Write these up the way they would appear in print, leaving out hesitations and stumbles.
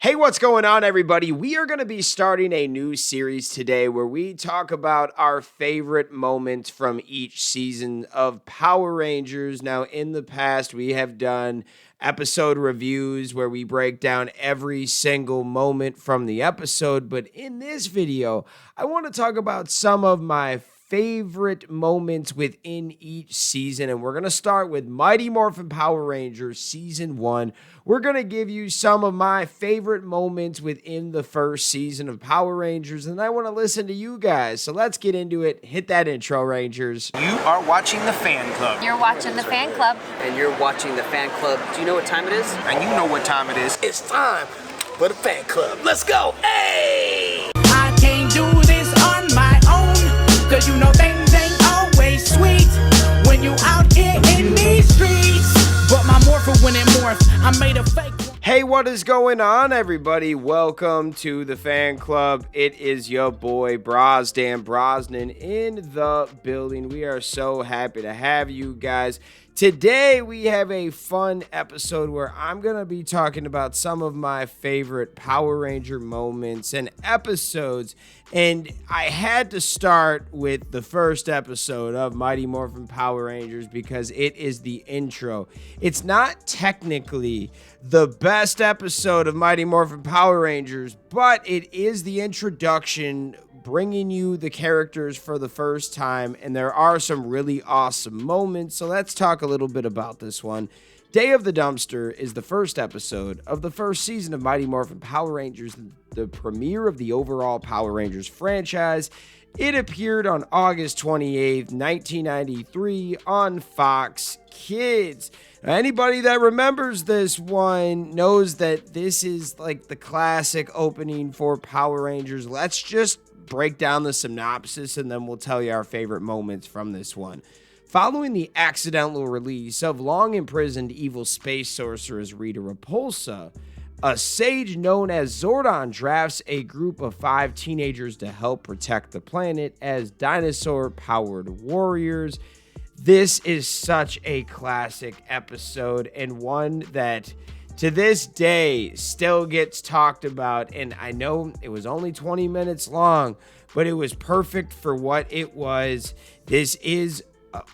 Hey, what's going on, everybody? We are going to be starting a new series today where we talk about our favorite moments from each season of Power Rangers. Now, in the past, we have done episode reviews where we break down every single moment from the episode. But in this video, I want to talk about some of my favorite moments within each season. And we're going to start with Mighty Morphin Power Rangers Season 1. We're going to give you some of my favorite moments within the first season of Power Rangers. And I want to listen to you guys. So let's get into it. Hit that intro, Rangers. You are watching the Fan Club. You're watching the Fan Club. And you're watching the Fan Club. Do you know what time it is? And you know what time it is. It's time for the Fan Club. Let's go. Hey! I can't do this on my own, cause you know things ain't always sweet when you out here in these streets. But my morphin when it morphed, I made a fake one. Hey, what is going on, everybody? Welcome to the Fan Club. It is your boy, Dan Brosnan, in the building. We are so happy to have you guys. Today, we have a fun episode where I'm going to be talking about some of my favorite Power Ranger moments and episodes. And I had to start with the first episode of Mighty Morphin Power Rangers because it is the intro. It's not technically the best episode of Mighty Morphin Power Rangers, but it is the introduction, bringing you the characters for the first time, and there are some really awesome moments. So let's talk a little bit about this one. Day of the Dumpster is the first episode of the first season of Mighty Morphin Power Rangers, the premiere of the overall Power Rangers franchise. It appeared on August 28th, 1993 on Fox Kids. Now, anybody that remembers this one knows that this is like the classic opening for Power Rangers. Let's just break down the synopsis and then we'll tell you our favorite moments from this one. Following the accidental release of long-imprisoned evil space sorceress Rita Repulsa, a sage known as Zordon drafts a group of 5 teenagers to help protect the planet as dinosaur-powered warriors. This is such a classic episode and one that to this day still gets talked about, and I know it was only 20 minutes long, but it was perfect for what it was. This is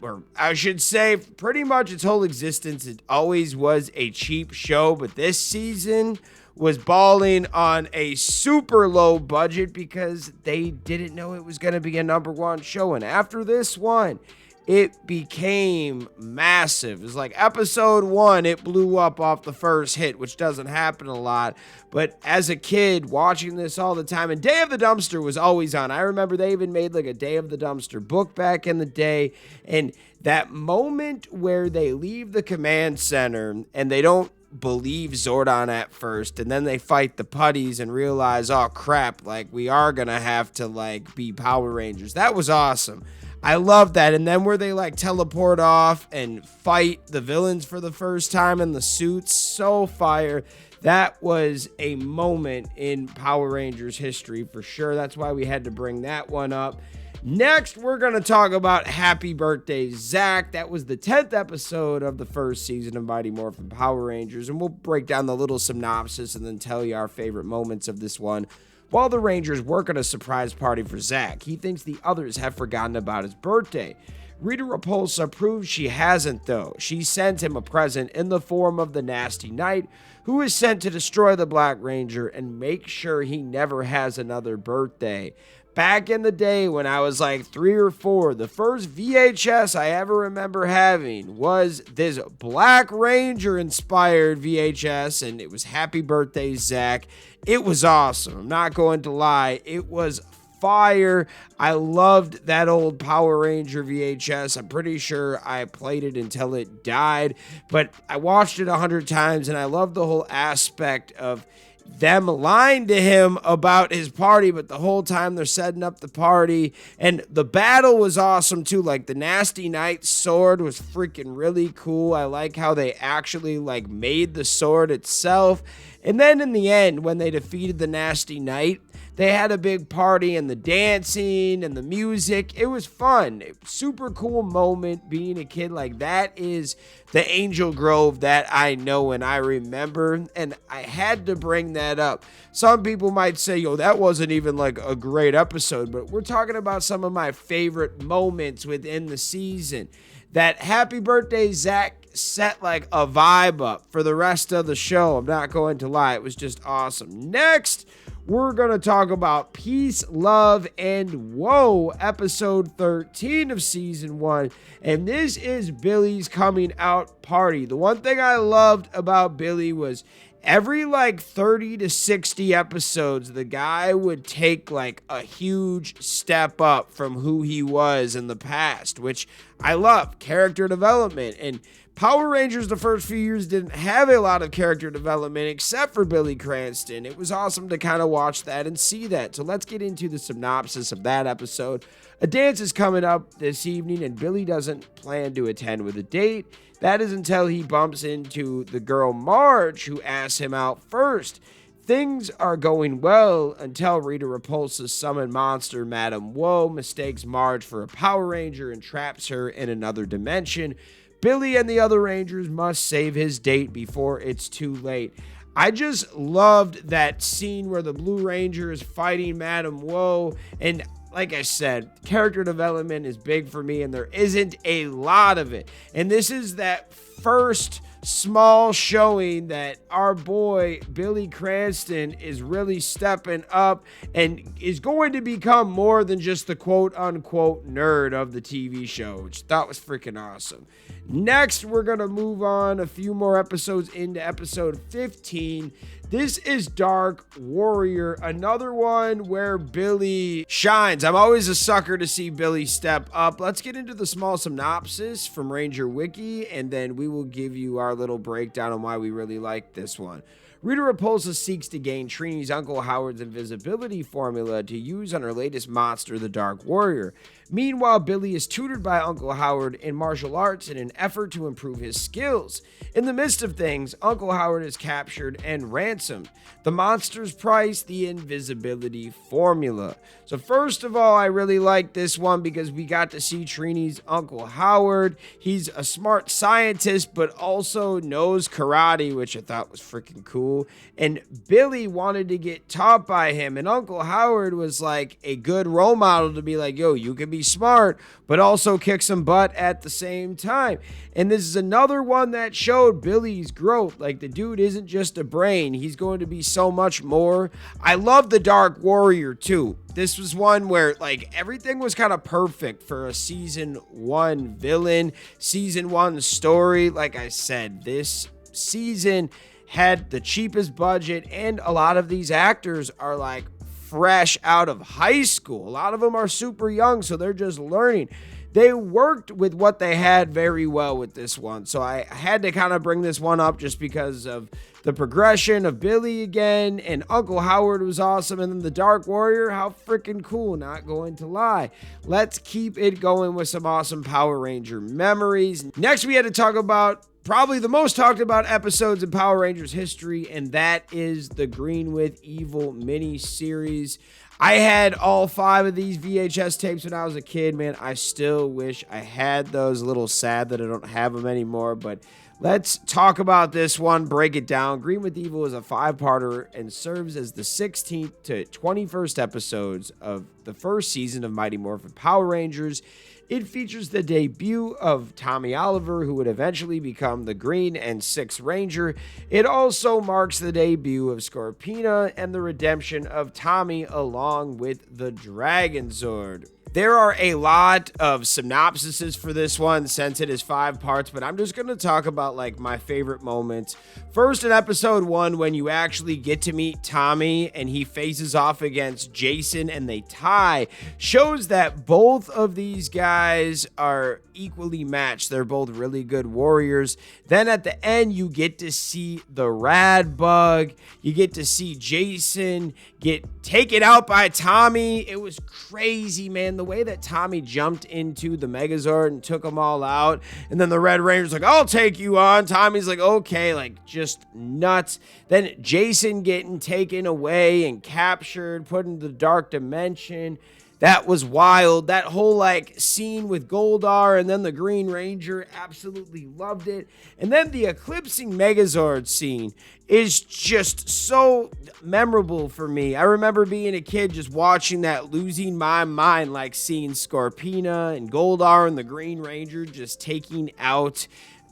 or I should say, pretty much its whole existence, it always was a cheap show, but this season was balling on a super low budget because they didn't know it was going to be a #1 show. And after this one, it became massive. It was like episode 1, it blew up off the first hit, which doesn't happen a lot. But as a kid, watching this all the time, and Day of the Dumpster was always on. I remember they even made like a Day of the Dumpster book back in the day. And that moment where they leave the command center and they don't believe Zordon at first, and then they fight the putties and realize, oh crap, like we are gonna have to like be Power Rangers. That was awesome. I love that. And then where they like teleport off and fight the villains for the first time in the suits, so fire. That was a moment in Power Rangers history for sure. That's why we had to bring that one up. Next, we're going to talk about Happy Birthday, Zack. That was the 10th episode of the first season of Mighty Morphin Power Rangers. And we'll break down the little synopsis and then tell you our favorite moments of this one. While the Rangers work on a surprise party for Zack, he thinks the others have forgotten about his birthday. Rita Repulsa proves she hasn't, though. She sent him a present in the form of the Nasty Knight, who is sent to destroy the Black Ranger and make sure he never has another birthday. Back in the day when I was like 3 or 4, the first VHS I ever remember having was this Black Ranger inspired VHS, and it was Happy Birthday, Zack. It was awesome. I'm not going to lie. It was fire. I loved that old Power Ranger VHS. I'm pretty sure I played it until it died, but I watched it 100 times, and I loved the whole aspect of them lying to him about his party, but the whole time they're setting up the party. And the battle was awesome too. Like the Nasty Knight's sword was freaking really cool. I like how they actually like made the sword itself. And then in the end, when they defeated the Nasty Knight, they had a big party, and the dancing and the music, it was fun. Super cool moment being a kid. Like, that is the Angel Grove that I know and I remember, and I had to bring that up. Some people might say, yo, that wasn't even like a great episode, but we're talking about some of my favorite moments within the season. That Happy Birthday, Zack set like a vibe up for the rest of the show. I'm not going to lie. It was just awesome. Next, we're going to talk about Peace, Love, and Woe, episode 13 of season 1. And this is Billy's coming out party. The one thing I loved about Billy was every like 30 to 60 episodes, the guy would take like a huge step up from who he was in the past, which I love. Character development. And Power Rangers the first few years didn't have a lot of character development except for Billy Cranston. It was awesome to kind of watch that and see that. So let's get into the synopsis of that episode. A dance is coming up this evening, and Billy doesn't plan to attend with a date. That is until he bumps into the girl Marge, who asks him out first. Things are going well until Rita Repulsa's summon monster, Madame Woe, mistakes Marge for a Power Ranger and traps her in another dimension. Billy and the other Rangers must save his date before it's too late. I just loved that scene where the Blue Ranger is fighting Madame Woe, and like I said, character development is big for me, and there isn't a lot of it. And this is that first small showing that our boy Billy Cranston is really stepping up and is going to become more than just the quote-unquote nerd of the TV show, which I thought was freaking awesome. Next, we're going to move on a few more episodes into episode 15. This is Dark Warrior, another one where Billy shines. I'm always a sucker to see Billy step up. Let's get into the small synopsis from Ranger Wiki, and then we will give you our little breakdown on why we really like this one. Rita Repulsa seeks to gain Trini's Uncle Howard's invisibility formula to use on her latest monster, the Dark Warrior. Meanwhile, Billy is tutored by Uncle Howard in martial arts in an effort to improve his skills. In the midst of things, Uncle Howard is captured and ransomed. The monster's price, the invisibility formula. So first of all, I really like this one because we got to see Trini's Uncle Howard. He's a smart scientist, but also knows karate, which I thought was freaking cool. And Billy wanted to get taught by him, and Uncle Howard was like a good role model to be like, yo, you can be smart, but also kick some butt at the same time. And this is another one that showed Billy's growth. Like, the dude isn't just a brain. He's going to be so much more. I love the Dark Warrior too. This was one where like everything was kind of perfect for a season 1 villain, season 1 story. Like I said, this season had the cheapest budget, and a lot of these actors are like fresh out of high school. A lot of them are super young, so they're just learning. They worked with what they had very well with this one. So I had to kind of bring this one up just because of the progression of Billy again, and Uncle Howard was awesome, and then the Dark Warrior, how freaking cool, not going to lie. Let's keep it going with some awesome Power Ranger memories. Next, we had to talk about probably the most talked about episodes in Power Rangers history, and that is the Green with Evil mini-series. I had all 5 of these VHS tapes when I was a kid, man. I still wish I had those. A little sad that I don't have them anymore, but let's talk about this one, break it down. Green with Evil is a 5-parter and serves as the 16th to 21st episodes of the first season of Mighty Morphin Power Rangers. It features the debut of Tommy Oliver, who would eventually become the Green and Sixth Ranger. It also marks the debut of Scorpina and the redemption of Tommy along with the Dragon Zord. There are a lot of synopsises for this one since it is 5 parts, but I'm just going to talk about like my favorite moments. First, in episode 1, when you actually get to meet Tommy and he faces off against Jason and they tie, shows that both of these guys are equally matched. They're both really good warriors. Then at the end, you get to see the Rad Bug. You get to see Jason get taken out by Tommy. It was crazy, man. The the way that Tommy jumped into the Megazord and took them all out, and then the Red Ranger's like, I'll take you on. Tommy's like, okay, like just nuts. Then Jason getting taken away and captured, put into the dark dimension. That was wild. That whole like scene with Goldar and then the Green Ranger, absolutely loved it. And then the eclipsing Megazord scene is just so memorable for me. I remember being a kid just watching that, losing my mind, like seeing Scorpina and Goldar and the Green Ranger just taking out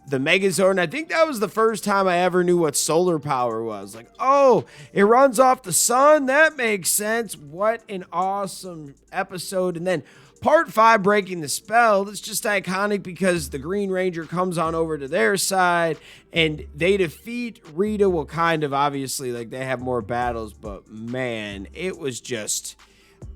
the Megazord. And I think that was the first time I ever knew what solar power was. Like, oh, it runs off the sun? That makes sense. What an awesome episode. And then part 5, breaking the spell. It's just iconic because the Green Ranger comes on over to their side and they defeat Rita. Well, kind of, obviously, like they have more battles, but man, it was just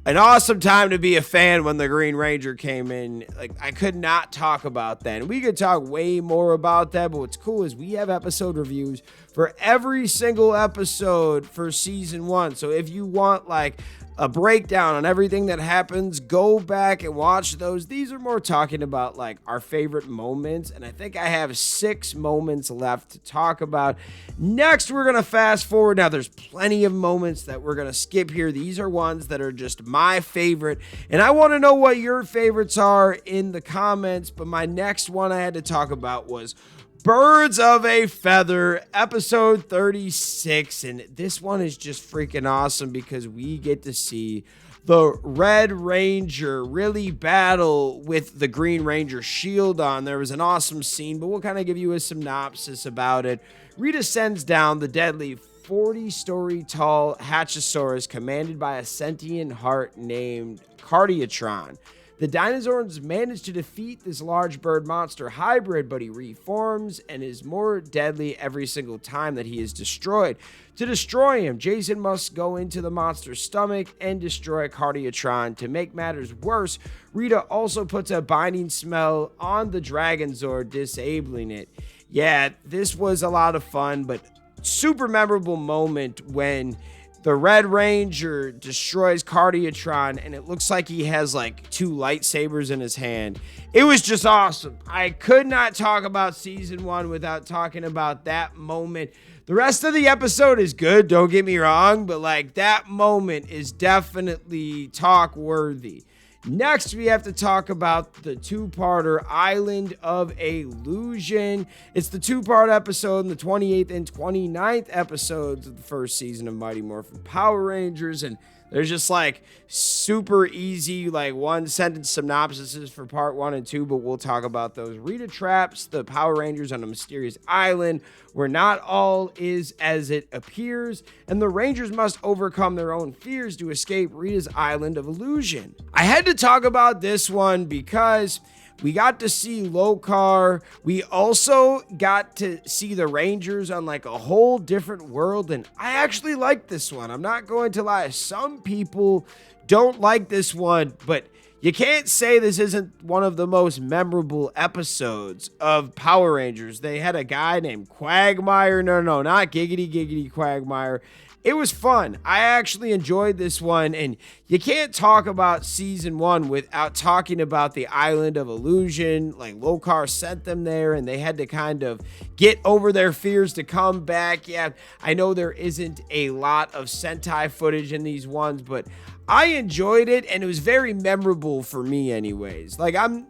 an awesome time to be a fan when the Green Ranger came in. Like, I could not talk about that. And we could talk way more about that, but what's cool is we have episode reviews for every single episode for season 1. So if you want like a breakdown on everything that happens, go back and watch those. These are more talking about like our favorite moments, and I think I have 6 moments left to talk about. Next, we're gonna fast forward. Now there's plenty of moments that we're gonna skip here. These are ones that are just my favorite, and I want to know what your favorites are in the comments. But my next one I had to talk about was Birds of a Feather, episode 36, and this one is just freaking awesome because we get to see the Red Ranger really battle with the Green Ranger shield on. There was an awesome scene, but we'll kind of give you a synopsis about it. Rita sends down the deadly 40-story tall Hatchosaurus commanded by a sentient heart named Cardiatron. The dinosaurs manage to defeat this large bird monster hybrid, but he reforms and is more deadly every single time that he is destroyed. To destroy him, Jason must go into the monster's stomach and destroy Cardiatron. To make matters worse, Rita also puts a binding smell on the Dragonzord, disabling it. Yeah, this was a lot of fun, but super memorable moment when the Red Ranger destroys Cardiatron, and it looks like he has like 2 lightsabers in his hand. It was just awesome. I could not talk about season 1 without talking about that moment. The rest of the episode is good, don't get me wrong, but like that moment is definitely talk worthy. Next, we have to talk about the 2-parter Island of Illusion. It's the 2-part episode in the 28th and 29th episodes of the first season of Mighty Morphin Power Rangers, and there's just like super easy, like 1-sentence synopsises for part 1 and 2, but we'll talk about those. Rita traps the Power Rangers on a mysterious island where not all is as it appears, and the Rangers must overcome their own fears to escape Rita's island of illusion. I had to talk about this one because we got to see Lokar. We also got to see the Rangers on like a whole different world, and I actually like this one. I'm not going to lie. Some people don't like this one, but you can't say this isn't one of the most memorable episodes of Power Rangers. They had a guy named Quagmire. No, not Giggity Quagmire. It was fun. I actually enjoyed this one, and you can't talk about season 1 without talking about the Island of Illusion. Like, Lokar sent them there, and they had to kind of get over their fears to come back. Yeah, I know there isn't a lot of Sentai footage in these ones, but I enjoyed it, and it was very memorable for me anyways. Like, I'm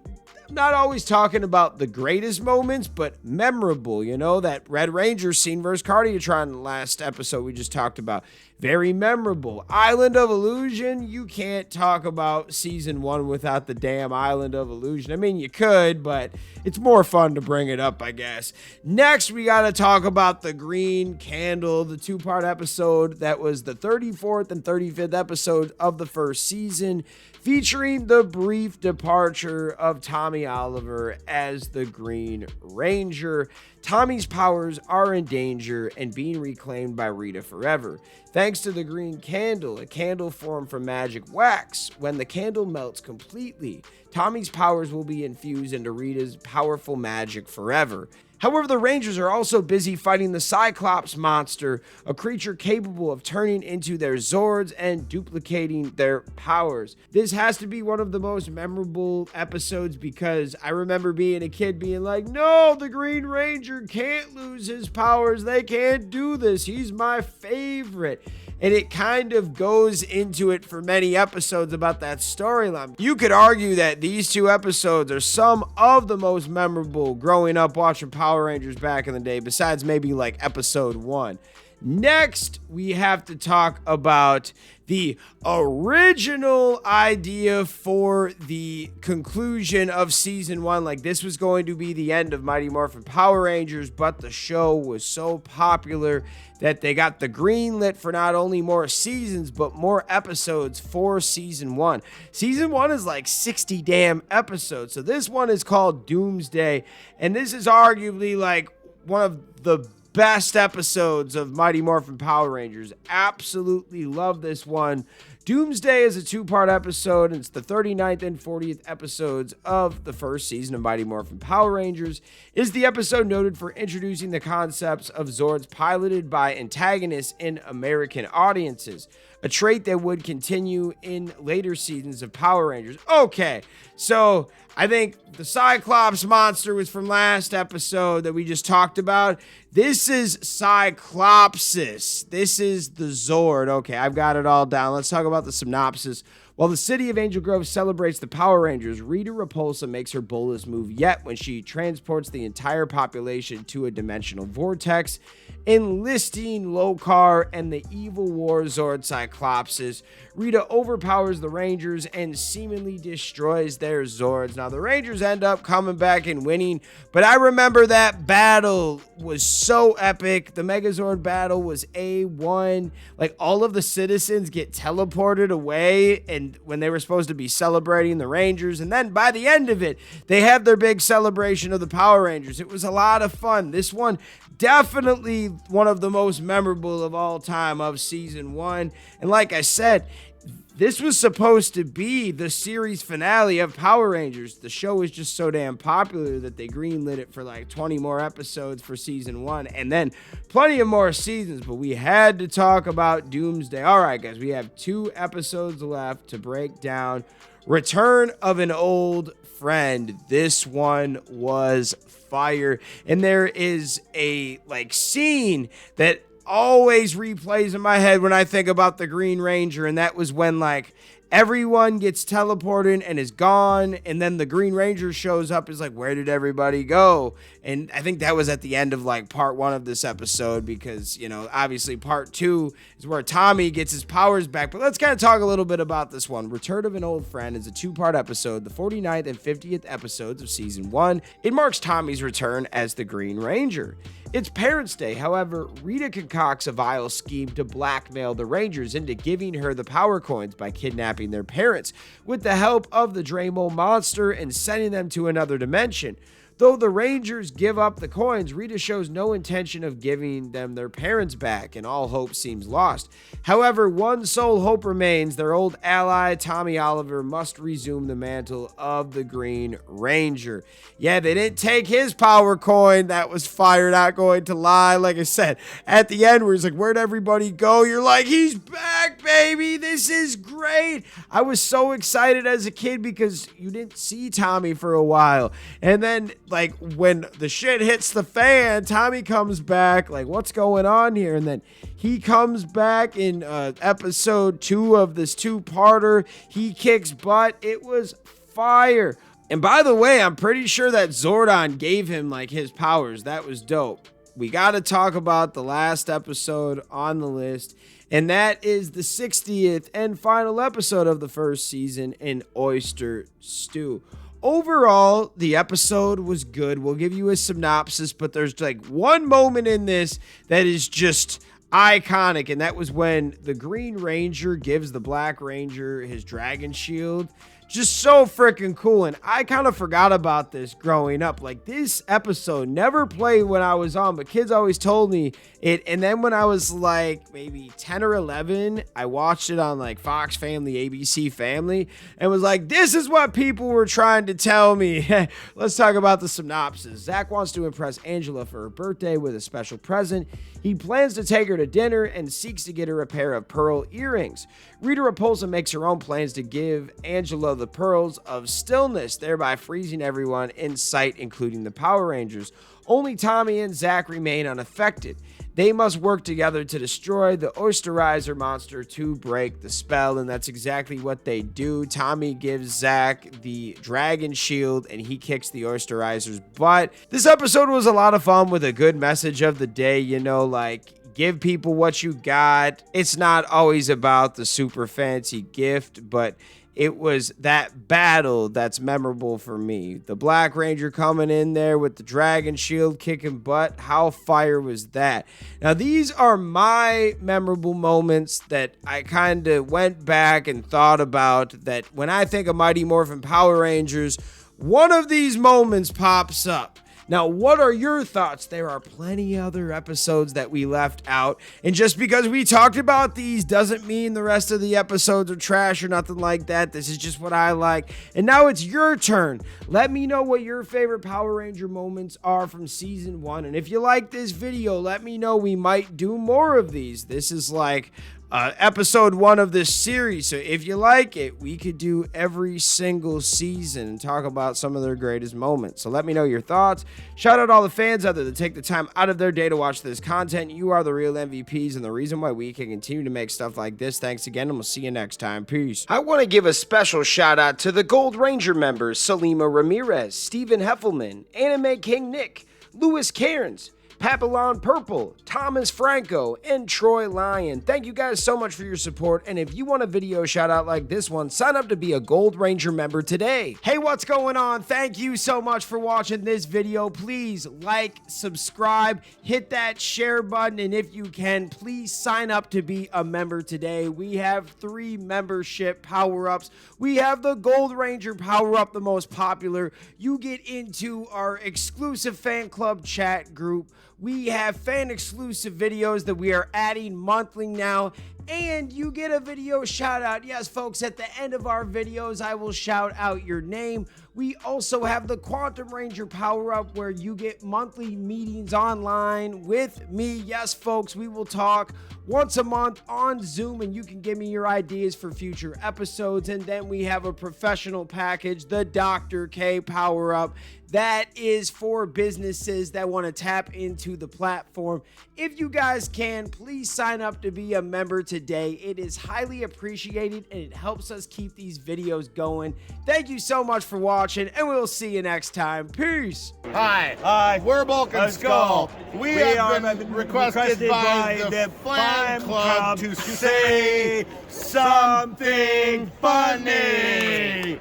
not always talking about the greatest moments, but memorable. You know, that Red Ranger scene versus Cardiatron last episode we just talked about. Very memorable. Island of Illusion, you can't talk about season 1 without the damn Island of Illusion. I mean, you could, but it's more fun to bring it up, I guess. Next, we got to talk about the Green Candle, the 2-part episode that was the 34th and 35th episode of the first season, featuring the brief departure of Tommy Oliver as the Green Ranger. Tommy's powers are in danger and being reclaimed by Rita forever. Thanks to the Green Candle, a candle formed from magic wax. When the candle melts completely, Tommy's powers will be infused into Rita's powerful magic forever. However, the Rangers are also busy fighting the Cyclops monster, a creature capable of turning into their Zords and duplicating their powers. This has to be one of the most memorable episodes because I remember being a kid being like, no, the Green Ranger can't lose his powers. They can't do this. He's my favorite. And it kind of goes into it for many episodes about that storyline. You could argue that these two episodes are some of the most memorable growing up watching Power Rangers back in the day, besides maybe like episode 1. Next, we have to talk about the original idea for the conclusion of season 1. Like, this was going to be the end of Mighty Morphin Power Rangers, but the show was so popular that they got the green lit for not only more seasons, but more episodes for season 1. Season 1 is like 60 damn episodes. So this one is called Doomsday, and this is arguably like one of the best episodes of Mighty Morphin Power Rangers. Absolutely love this one. Doomsday is a 2-part episode, and it's the 39th and 40th episodes of the first season of Mighty Morphin Power Rangers. It is the episode noted for introducing the concepts of Zords piloted by antagonists in American audiences, a trait that would continue in later seasons of Power Rangers. Okay, so I think the Cyclops monster was from last episode that we just talked about. This is Cyclopsis. This is the Zord. Okay, I've got it all down. Let's talk about the synopsis. While the city of Angel Grove celebrates the Power Rangers, Rita Repulsa makes her boldest move yet when she transports the entire population to a dimensional vortex, enlisting Lokar and the evil war Zord Cyclopsis. Rita overpowers the Rangers and seemingly destroys their Zords. Now, the Rangers end up coming back and winning, but I remember that battle was so epic. The Megazord battle was A1. Like, all of the citizens get teleported away, and when they were supposed to be celebrating the Rangers, and then by the end of it, they have their big celebration of the Power Rangers. It was a lot of fun. This one, definitely one of the most memorable of all time of season 1. And like I said, this was supposed to be the series finale of Power Rangers. The show was just so damn popular that they greenlit it for like 20 more episodes for season 1, and then plenty of more seasons, but we had to talk about Doomsday. All right, guys, we have 2 episodes left to break down Return of an Old Friend. This one was fire, and there is a like scene that always replays in my head when I think about the Green Ranger, and that was when like everyone gets teleported and is gone, and then the Green Ranger shows up, is like, where did everybody go? And I think that was at the end of like part 1 of this episode, because, you know, obviously part 2 is where Tommy gets his powers back. But let's kind of talk a little bit about this one. Return of an Old Friend is a 2-part episode, the 49th and 50th episodes of season 1. It marks Tommy's return as the Green Ranger. It's Parents' Day. However, Rita concocts a vile scheme to blackmail the Rangers into giving her the power coins by kidnapping their parents with the help of the Dramo monster and sending them to another dimension. Though the Rangers give up the coins, Rita shows no intention of giving them their parents back, and all hope seems lost. However, one sole hope remains. Their old ally, Tommy Oliver, must resume the mantle of the Green Ranger. Yeah, they didn't take his power coin. That was fire, not going to lie. Like I said, at the end where he's like, where'd everybody go? You're like, he's back, baby. This is great. I was so excited as a kid because you didn't see Tommy for a while. And then like when the shit hits the fan, Tommy comes back, like, what's going on here? And then he comes back in episode 2 of this 2-parter. He kicks butt. It was fire. And by the way, I'm pretty sure that Zordon gave him like his powers. That was dope. We got to talk about the last episode on the list, and that is the 60th and final episode of the first season, in Oyster Stew. Overall, the episode was good. We'll give you a synopsis, but there's like one moment in this that is just iconic, and that was when the Green Ranger gives the Black Ranger his dragon shield Just so freaking cool. And I kind of forgot about this growing up. Like, this episode never played when I was on, but kids always told me it. And then when I was like maybe 10 or 11, I watched it on like Fox Family, ABC Family, and was like, this is what people were trying to tell me. Let's talk about the synopsis. Zack wants to impress Angela for her birthday with a special present. He plans to take her to dinner and seeks to get her a pair of pearl earrings. Rita Repulsa makes her own plans to give Angela the pearls of stillness, thereby freezing everyone in sight, including the Power Rangers. Only Tommy and Zack remain unaffected. They must work together to destroy the Oysterizer monster to break the spell, and that's exactly what they do. Tommy gives Zack the dragon shield, and he kicks the Oysterizer's butt. This episode was a lot of fun with a good message of the day, you know, like, give people what you got. It's not always about the super fancy gift, but it was that battle that's memorable for me. The Black Ranger coming in there with the dragon shield kicking butt. How fire was that? Now, these are my memorable moments that I kind of went back and thought about, that when I think of Mighty Morphin Power Rangers, one of these moments pops up. Now, what are your thoughts? There are plenty other episodes that we left out, and just because we talked about these doesn't mean the rest of the episodes are trash or nothing like that. This is just what I like. And now it's your turn. Let me know what your favorite Power Ranger moments are from season 1, and if you like this video, let me know. We might do more of these. This is like episode 1 of this series, so if you like it, we could do every single season and talk about some of their greatest moments. So let me know your thoughts. Shout out all the fans out there that take the time out of their day to watch this content. You are the real MVPs and the reason why we can continue to make stuff like this. Thanks again, and we'll see you next time. Peace. I want to give a special shout out to the Gold Ranger members: Salima Ramirez, Stephen Heffelman, Anime King Nick, Louis Cairns, Papillon Purple, Thomas Franco, and Troy Lyon. Thank you guys so much for your support, and if you want a video shout out like this one, sign up to be a Gold Ranger member today. Hey, what's going on? Thank you so much for watching this video. Please like, subscribe, hit that share button, and if you can, please sign up to be a member today. We have 3 membership power-ups. We have the Gold Ranger power-up, the most popular. You get into our exclusive fan club chat group. We have fan exclusive videos that we are adding monthly now, and you get a video shout out. Yes, folks, at the end of our videos, I will shout out your name. We also have the Quantum Ranger power up, where you get monthly meetings online with me. Yes, folks, we will talk once a month on Zoom, and you can give me your ideas for future episodes. And then we have a professional package, the Dr. K power up. That is for businesses that want to tap into the platform. If you guys can, please sign up to be a member today. It is highly appreciated, and it helps us keep these videos going. Thank you so much for watching, and we'll see you next time. Peace. Hi, we're Bulk and Skull. We have been requested by the fan club to say something funny.